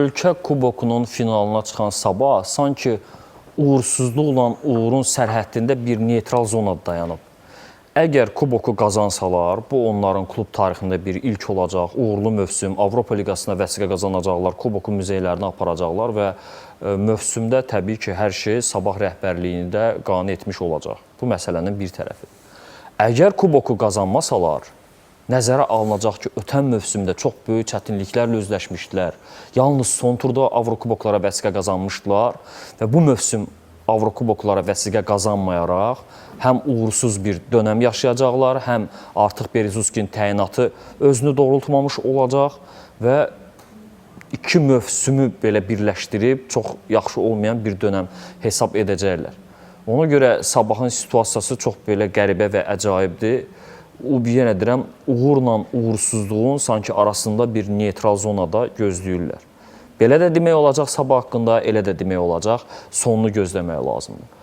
Ölkə kubokunun finalına çıxan Sabah sanki uğursuzluqla uğurun sərhəddində bir neytral zonada dayanıb. Əgər kuboku qazansalar, bu onların klub tarixində bir ilk olacaq, uğurlu mövsüm, Avropa Liqasına vəsiqə qazanacaqlar, kuboku muzeylərinə aparacaqlar və mövsümdə təbii ki, hər şey Sabah rəhbərliyində qane etmiş olacaq. Bu məsələnin bir tərəfi. Əgər kuboku qazanmasalar, nəzərə alınacaq ki, ötən mövsümdə çox böyük çətinliklərlə üzləşmişdilər. Yalnız son turda Avrokuboklara vəsiqə qazanmışdılar və bu mövsüm Avrokuboklara vəsiqə qazanmayaraq həm uğursuz bir dönəm yaşayacaqlar, həm artıq Berezovskinin təyinatı özünü doğrultmamış olacaq və iki mövsümü belə birləşdirib çox yaxşı olmayan bir dönəm hesab edəcəklər. Ona görə Sabahın situasiyası çox belə qəribə və əcaibdir. Yenə deyirəm, uğurla uğursuzluğun sanki arasında bir neytral zonada gözləyirlər. Belə də demək olacaq Sabah haqqında, elə də demək olacaq, sonunu gözləmək lazımdır.